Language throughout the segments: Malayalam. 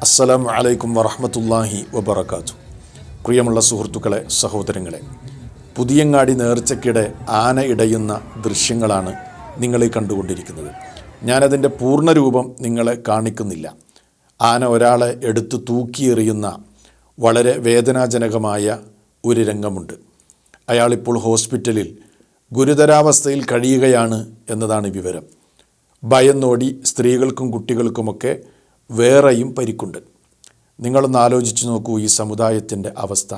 അസ്സലാമു അലൈക്കും വറഹ്മത്തുള്ളാഹി വബറകാതുഹു. പ്രിയമുള്ള സുഹൃത്തുക്കളെ, സഹോദരങ്ങളെ, പുതിയങ്ങാടി നേർച്ചയ്ക്കിടെ ആന ഇടയുന്ന ദൃശ്യങ്ങളാണ് നിങ്ങളീ കണ്ടുകൊണ്ടിരിക്കുന്നത്. ഞാനതിൻ്റെ പൂർണ്ണരൂപം നിങ്ങളെ കാണിക്കുന്നില്ല. ആന ഒരാളെ എടുത്ത് തൂക്കിയെറിയുന്ന വളരെ വേദനാജനകമായ ഒരു രംഗമുണ്ട്. അയാളിപ്പോൾ ഹോസ്പിറ്റലിൽ ഗുരുതരാവസ്ഥയിൽ കഴിയുകയാണ് എന്നതാണ് വിവരം. ഭയന്നോടി സ്ത്രീകൾക്കും കുട്ടികൾക്കുമൊക്കെ വേറെയും പരിക്കുണ്ട്. നിങ്ങളൊന്ന് ആലോചിച്ച് നോക്കൂ ഈ സമുദായത്തിൻ്റെ അവസ്ഥ.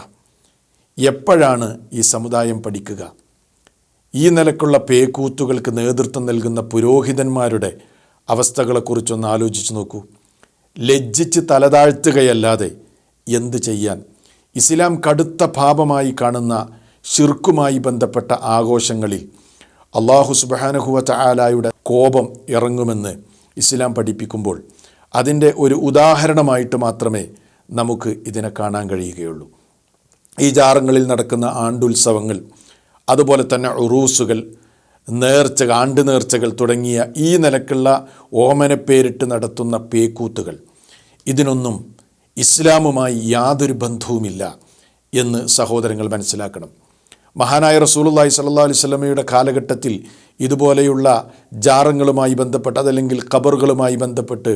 എപ്പോഴാണ് ഈ സമുദായം പഠിക്കുക? ഈ നിലക്കുള്ള പേക്കൂത്തുകൾക്ക് നേതൃത്വം നൽകുന്ന പുരോഹിതന്മാരുടെ അവസ്ഥകളെക്കുറിച്ചൊന്ന് ആലോചിച്ച് നോക്കൂ. ലജ്ജിച്ച് തലതാഴ്ത്തുകയല്ലാതെ എന്ത് ചെയ്യാൻ? ഇസ്ലാം കടുത്ത പാപമായി കാണുന്ന ശിർക്കുമായി ബന്ധപ്പെട്ട ആഘോഷങ്ങളിൽ അല്ലാഹു സുബ്ഹാനഹു വ തആലയുടെ കോപം ഇറങ്ങുമെന്ന് ഇസ്ലാം പഠിപ്പിക്കുമ്പോൾ അതിൻ്റെ ഒരു ഉദാഹരണമായിട്ട് മാത്രമേ നമുക്ക് ഇതിനെ കാണാൻ കഴിയുകയുള്ളൂ. ഈ ജാറങ്ങളിൽ നടക്കുന്ന ആണ്ടുത്സവങ്ങൾ, അതുപോലെ തന്നെ ഉറൂസുകൾ, നേർച്ചകൾ, ആണ്ട് നേർച്ചകൾ തുടങ്ങിയ ഈ നിലക്കുള്ള ഓമനപ്പേരിട്ട് നടത്തുന്ന പേക്കൂത്തുകൾ, ഇതിനൊന്നും ഇസ്ലാമുമായി യാതൊരു ബന്ധവുമില്ല എന്ന് സഹോദരങ്ങൾ മനസ്സിലാക്കണം. മഹാനായ റസൂലുള്ളാഹി സ്വല്ലല്ലാഹു അലൈഹി വസല്ലമയുടെ കാലഘട്ടത്തിൽ ഇതുപോലെയുള്ള ജാറങ്ങളുമായി ബന്ധപ്പെട്ട്, അതല്ലെങ്കിൽ ഖബറുകളുമായി ബന്ധപ്പെട്ട്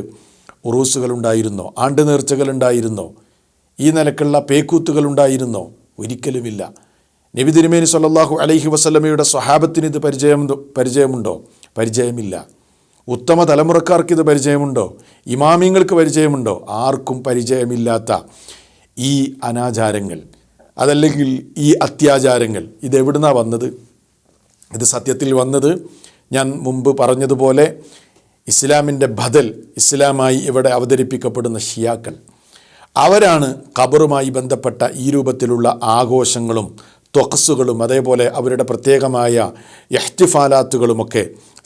ഉറൂസുകളുണ്ടായിരുന്നോ? ആണ്ട് നേർച്ചകളുണ്ടായിരുന്നോ? ഈ നിലക്കുള്ള പേക്കൂത്തുകളുണ്ടായിരുന്നോ? ഒരിക്കലുമില്ല. നബി തിരുമേനി സ്വല്ലല്ലാഹു അലൈഹി വസല്ലമയുടെ സ്വഹാബത്തിന് ഇത് പരിചയമുണ്ടോ? പരിചയമില്ല. ഉത്തമ തലമുറക്കാർക്ക് ഇത് പരിചയമുണ്ടോ? ഇമാമിങ്ങൾക്ക് പരിചയമുണ്ടോ? ആർക്കും പരിചയമില്ലാത്ത ഈ അനാചാരങ്ങൾ, അതല്ലെങ്കിൽ ഈ അത്യാചാരങ്ങൾ, ഇതെവിടുന്നാണ് വന്നത്? ഇത് സത്യത്തിൽ വന്നത് ഞാൻ മുമ്പ് പറഞ്ഞതുപോലെ ഇസ്ലാമിൻ്റെ ബദൽ, ഇസ്ലാമായി ഇവിടെ അവതരിപ്പിക്കപ്പെടുന്ന ഷിയാക്കൾ, അവരാണ് ഖബറുമായി ബന്ധപ്പെട്ട ഈ രൂപത്തിലുള്ള ആഘോഷങ്ങളും ത്വഖസുകളും അതേപോലെ അവരുടെ പ്രത്യേകമായ ഇഹ്തിഫാലാത്തുകളുമൊക്കെ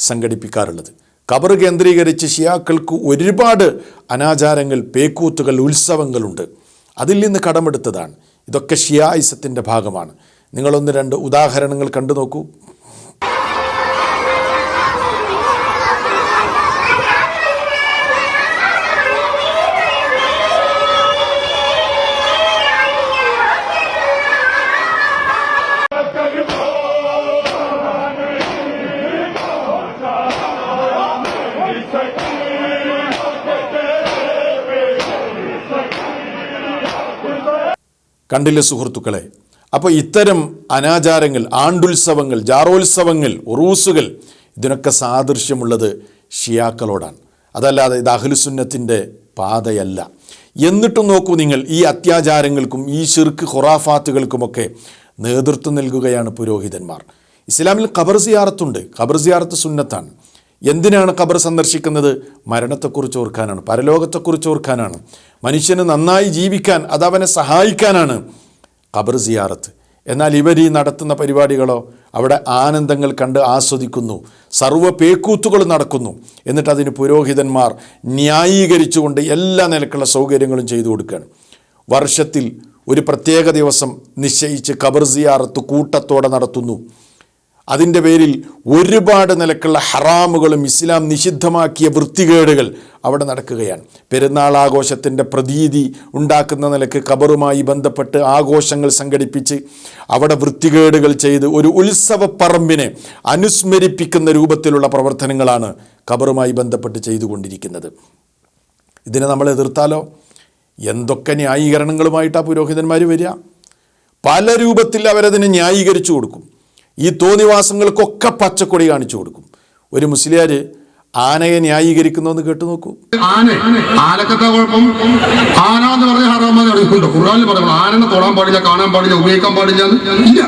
സംഘടിപ്പിക്കാറുള്ളത്. ഖബർ കേന്ദ്രീകരിച്ച് ഷിയാക്കൾക്ക് ഒരുപാട് അനാചാരങ്ങൾ, പേക്കൂത്തുകൾ, ഉത്സവങ്ങളുണ്ട്. അതിൽ നിന്ന് കടമെടുത്തതാണ്. ഇതൊക്കെ ഷിയായിസത്തിൻ്റെ ഭാഗമാണ്. നിങ്ങളൊന്ന് രണ്ട് ഉദാഹരണങ്ങൾ കണ്ടു നോക്കൂ. കണ്ടില്ലേ സുഹൃത്തുക്കളെ? അപ്പോൾ ഇത്തരം അനാചാരങ്ങൾ, ആണ്ടുത്സവങ്ങൾ, ജാറോത്സവങ്ങൾ, ഉറൂസുകൾ, ഇതിനൊക്കെ സാദൃശ്യമുള്ളത് ഷിയാക്കളോടാണ്. അതല്ലാതെ ഇത് അഹ്ലുസുന്നത്തിൻ്റെ പാതയല്ല. എന്നിട്ടും നോക്കൂ നിങ്ങൾ, ഈ അത്യാചാരങ്ങൾക്കും ഈ ശിർക്ക് ഖുറാഫാത്തുകൾക്കുമൊക്കെ നേതൃത്വം നൽകുകയാണ് പുരോഹിതന്മാർ. ഇസ്ലാമിൽ ഖബർ സിയാറത്തുണ്ട്. ഖബർ സിയാറത്ത് സുന്നത്താണ്. എന്തിനാണ് ഖബർ സന്ദർശിക്കുന്നത്? മരണത്തെക്കുറിച്ച് ഓർക്കാനാണ്, പരലോകത്തെക്കുറിച്ച് ഓർക്കാനാണ്. മനുഷ്യന് നന്നായി ജീവിക്കാൻ, അതവനെ സഹായിക്കാനാണ് ഖബർ സിയാറത്ത്. എന്നാൽ ഇവർ ഈ നടത്തുന്ന പരിപാടികളോ, അവിടെ ആനന്ദങ്ങൾ കണ്ട് ആസ്വദിക്കുന്നു, സർവ്വ പേക്കൂത്തുകൾ നടക്കുന്നു. എന്നിട്ട് അതിന് പുരോഹിതന്മാർ ന്യായീകരിച്ചുകൊണ്ട് എല്ലാ നിലക്കുള്ള സൗകര്യങ്ങളും ചെയ്തു കൊടുക്കുകയാണ്. വർഷത്തിൽ ഒരു പ്രത്യേക ദിവസം നിശ്ചയിച്ച് ഖബർ സിയാറത്ത് കൂട്ടത്തോടെ നടത്തുന്നു. അതിൻ്റെ പേരിൽ ഒരുപാട് നിലക്കുള്ള ഹറാമുകളും ഇസ്ലാം നിഷിദ്ധമാക്കിയ വൃത്തികേടുകൾ അവിടെ നടക്കുകയാണ്. പെരുന്നാൾ ആഘോഷത്തിൻ്റെ പ്രതീതി ഉണ്ടാക്കുന്ന നിലക്ക് ഖബറുമായി ബന്ധപ്പെട്ട് ആഘോഷങ്ങൾ സംഘടിപ്പിച്ച് അവിടെ വൃത്തികേടുകൾ ചെയ്ത് ഒരു ഉത്സവപ്പറമ്പിനെ അനുസ്മരിപ്പിക്കുന്ന രൂപത്തിലുള്ള പ്രവർത്തനങ്ങളാണ് ഖബറുമായി ബന്ധപ്പെട്ട് ചെയ്തുകൊണ്ടിരിക്കുന്നത്. ഇതിനെ നമ്മൾ എതിർത്താലോ? എന്തൊക്കെ ന്യായീകരണങ്ങളുമായിട്ടാണ് പുരോഹിതന്മാർ വരിക? പല രൂപത്തിൽ അവരതിനെ ന്യായീകരിച്ചു കൊടുക്കും. ഈ തോന്നിവാസങ്ങൾക്കൊക്കെ പച്ചക്കൊടി കാണിച്ചു കൊടുക്കും. ഒരു മുസ്ലിയാർ ആനയെ ന്യായീകരിക്കുന്നതെന്ന് കേട്ടു നോക്കൂ. ആനക്കത്തെ കുഴപ്പം, ആന എന്ന് പറഞ്ഞ ഹറാമെന്ന് അറിയിക്കുന്നുണ്ടോ? ഖുർആനിൽ പറയുന്നത് ആനനെ തൊടാൻ പാടില്ല, കാണാൻ പാടില്ല, ഉപയോഗിക്കാൻ പാടില്ല. ഇല്ല,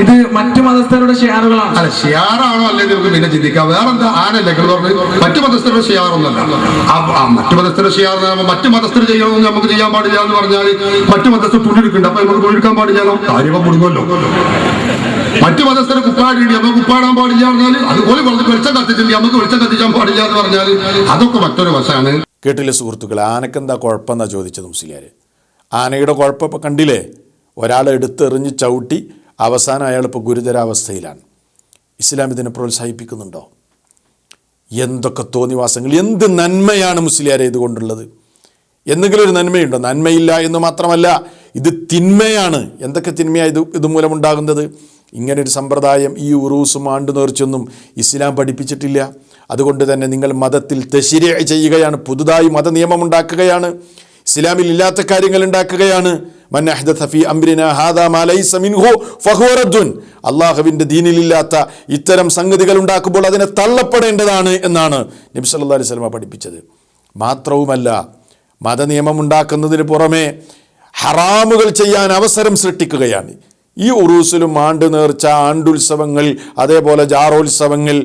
ഇത് മറ്റു മതസ്ഥരുടെ ഷിയാറുകളാണ്. അല്ല, ഷിയാറാണോ അല്ലെങ്കിൽ നമുക്ക് പിന്നെ ചിന്തിക്കാം. വേറെന്താ? ആനല്ലേ പറഞ്ഞു മറ്റു മതസ്ഥരുടെ ഷിയാറൊന്നല്ല. മറ്റു മതസ്ഥരുടെ ഷിയാർ മറ്റു മതസ്ഥർ ചെയ്യണമെന്ന് നമുക്ക് ചെയ്യാൻ പാടില്ല എന്ന് പറഞ്ഞാൽ മറ്റു മതസ്ഥർ തുണിയെടുക്കുന്നുണ്ട്, അപ്പൊ നമുക്ക് തുണിയെടുക്കാൻ പാടില്ലല്ലോ, കാര്യം മുടുങ്ങല്ലോ. മറ്റു മതസ്ഥരെ കുപ്പാടിയുണ്ട്, നമുക്ക് കുപ്പാടാൻ പാടില്ല പറഞ്ഞാൽ, അതുപോലെ വെളിച്ചം കത്തിച്ചിട്ടുണ്ട്, നമുക്ക് വെളിച്ചം കത്തിക്കാൻ പാടില്ല എന്ന് പറഞ്ഞാൽ അതൊക്കെ മറ്റൊരു വശമാണ്. കേട്ടില്ലേ സുഹൃത്തുക്കളെ? ആനക്കെന്താ കുഴപ്പമെന്നാണ് ചോദിച്ചത് മുസ്ലിയാർ. ആനയുടെ കുഴപ്പം ഇപ്പം കണ്ടില്ലേ? ഒരാളെ എടുത്തെറിഞ്ഞ് ചവിട്ടി അവസാനം അയാളിപ്പോൾ ഗുരുതരാവസ്ഥയിലാണ്. ഇസ്ലാം ഇതിനെ പ്രോത്സാഹിപ്പിക്കുന്നുണ്ടോ? എന്തൊക്കെ തോന്നിവാസങ്ങൾ, എന്ത് നന്മയാണ് മുസ്ലിയാരെ ഇതുകൊണ്ടുള്ളത്? എന്തെങ്കിലും ഒരു നന്മയുണ്ടോ? നന്മയില്ല എന്ന് മാത്രമല്ല, ഇത് തിന്മയാണ്. എന്തൊക്കെ തിന്മയാണ് ഇതുമൂലമുണ്ടാകുന്നത്? ഇങ്ങനൊരു സമ്പ്രദായം, ഈ ഉറൂസും ആണ്ട് നേർച്ചൊന്നും ഇസ്ലാം പഠിപ്പിച്ചിട്ടില്ല. അതുകൊണ്ട് തന്നെ നിങ്ങൾ മതത്തിൽ തശ്രീഅ ചെയ്യുകയാണ്, പുതുതായി മതനിയമം ഉണ്ടാക്കുകയാണ്, ഇസ്ലാമിൽ ഇല്ലാത്ത കാര്യങ്ങൾ ഉണ്ടാക്കുകയാണ്. മൻ അഹ്ദഥ ഫീ അംരിനാ ഹാദാ മാ ലൈസ മിൻഹു ഫഹുവ റദ്ദുൻ. അല്ലാഹുവിൻ്റെ ദീനിലില്ലാത്ത ഇത്തരം സംഗതികൾ ഉണ്ടാക്കുമ്പോൾ അതിനെ തള്ളപ്പെടേണ്ടതാണ് എന്നാണ് നബി സല്ലല്ലാഹു അലൈഹി വസല്ലം പഠിപ്പിച്ചത്. മാത്രവുമല്ല, മതനിയമം ഉണ്ടാക്കുന്നതിന് പുറമെ ഹറാമുകൾ ചെയ്യാൻ അവസരം സൃഷ്ടിക്കുകയാണ്. ഈ ഉറൂസിലും ആണ്ട് നേർച്ച, ആണ്ടുത്സവങ്ങൾ, അതേപോലെ ജാറോത്സവങ്ങൾ,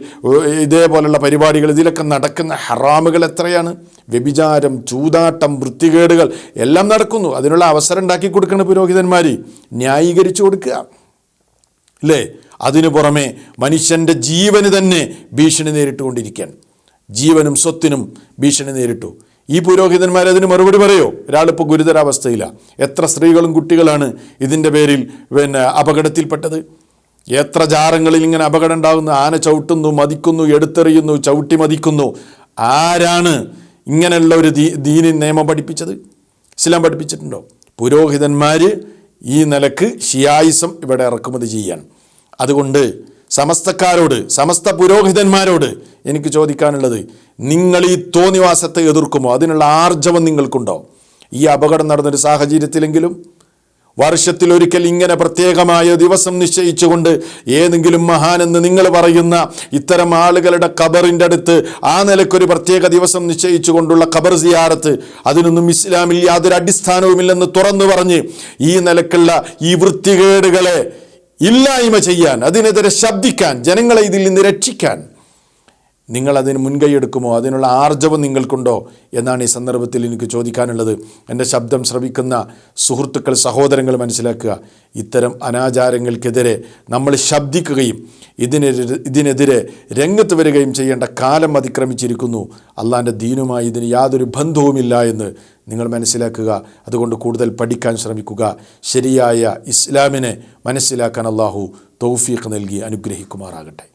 ഇതേപോലുള്ള പരിപാടികൾ, ഇതിലൊക്കെ നടക്കുന്ന ഹറാമുകൾ എത്രയാണ്? വ്യഭിചാരം, ചൂതാട്ടം, വൃത്തികേടുകൾ എല്ലാം നടക്കുന്നു. അതിനുള്ള അവസരം ഉണ്ടാക്കി കൊടുക്കുന്ന പുരോഹിതന്മാർ ന്യായീകരിച്ചു കൊടുക്കുക അല്ലേ? അതിനു പുറമെ മനുഷ്യൻ്റെ ജീവന് തന്നെ ഭീഷണി നേരിട്ടുകൊണ്ടിരിക്കുകയാണ്. ജീവനും സ്വത്തിനും ഭീഷണി നേരിട്ടു. ഈ പുരോഹിതന്മാർ അതിന് മറുപടി പറയോ? ഒരാളിപ്പോൾ ഗുരുതരാവസ്ഥയിലാണ്. എത്ര സ്ത്രീകളും കുട്ടികളാണ് ഇതിൻ്റെ പേരിൽ അപകടത്തിൽപ്പെട്ടത്? എത്ര ജാറങ്ങളിൽ ഇങ്ങനെ അപകടം ഉണ്ടാകുന്നു? ആന ചവിട്ടുന്നു, മതിക്കുന്നു, എടുത്തെറിയുന്നു, ചവിട്ടി മതിക്കുന്നു. ആരാണ് ഇങ്ങനെയുള്ള ഒരു ദീനി നിയമം പഠിപ്പിച്ചത്? ഇസ്ലാം പഠിപ്പിച്ചിട്ടുണ്ടോ? പുരോഹിതന്മാർ ഈ നിലക്ക് ഷിയായിസം ഇവിടെ ഇറക്കുമതി ചെയ്യാൻ. അതുകൊണ്ട് സമസ്തക്കാരോട്, സമസ്ത പുരോഹിതന്മാരോട് എനിക്ക് ചോദിക്കാനുള്ളത്, നിങ്ങൾ ഈ തോന്നിവാസത്തെ എതിർക്കുമോ? അതിനുള്ള ആർജവം നിങ്ങൾക്കുണ്ടോ? ഈ അപകടം നടന്നൊരു സാഹചര്യത്തിലെങ്കിലും വർഷത്തിലൊരിക്കൽ ഇങ്ങനെ പ്രത്യേകമായ ദിവസം നിശ്ചയിച്ചുകൊണ്ട് ഏതെങ്കിലും മഹാനെന്ന് നിങ്ങൾ പറയുന്ന ഇത്തരം ആളുകളുടെ ഖബറിൻ്റെ അടുത്ത് ആ നിലക്കൊരു പ്രത്യേക ദിവസം നിശ്ചയിച്ചു കൊണ്ടുള്ള ഖബർ സിയാറത്ത്, അതിനൊന്നും ഇസ്ലാമിൽ യാതൊരു അടിസ്ഥാനവുമില്ലെന്ന് തുറന്നു പറഞ്ഞ് ഈ നിലക്കുള്ള ഈ വൃത്തികേടുകളെ ഇല്ലായ്മ ചെയ്യാൻ, അതിനെതിരെ ശബ്ദിക്കാൻ, ജനങ്ങളെ ഇതിൽ നിന്ന് രക്ഷിക്കാൻ നിങ്ങളതിന് മുൻകൈയെടുക്കുമോ? അതിനുള്ള ആർജവം നിങ്ങൾക്കുണ്ടോ എന്നാണ് ഈ സന്ദർഭത്തിൽ എനിക്ക് ചോദിക്കാനുള്ളത്. എൻ്റെ ശബ്ദം ശ്രവിക്കുന്ന സുഹൃത്തുക്കൾ, സഹോദരങ്ങൾ മനസ്സിലാക്കുക, ഇത്തരം അനാചാരങ്ങൾക്കെതിരെ നമ്മൾ ശബ്ദിക്കുകയും ഇതിനെതിരെ രംഗത്ത് വരികയും ചെയ്യേണ്ട കാലം അതിക്രമിച്ചിരിക്കുന്നു. അള്ളാൻ്റെ ദീനുമായി ഇതിന് യാതൊരു ബന്ധവുമില്ല എന്ന് നിങ്ങൾ മനസ്സിലാക്കുക. അതുകൊണ്ട് കൂടുതൽ പഠിക്കാൻ ശ്രമിക്കുക. ശരിയായ ഇസ്ലാമിനെ മനസ്സിലാക്കാൻ അള്ളാഹു തൗഫീഖ് നൽകി അനുഗ്രഹിക്കുമാറാകട്ടെ.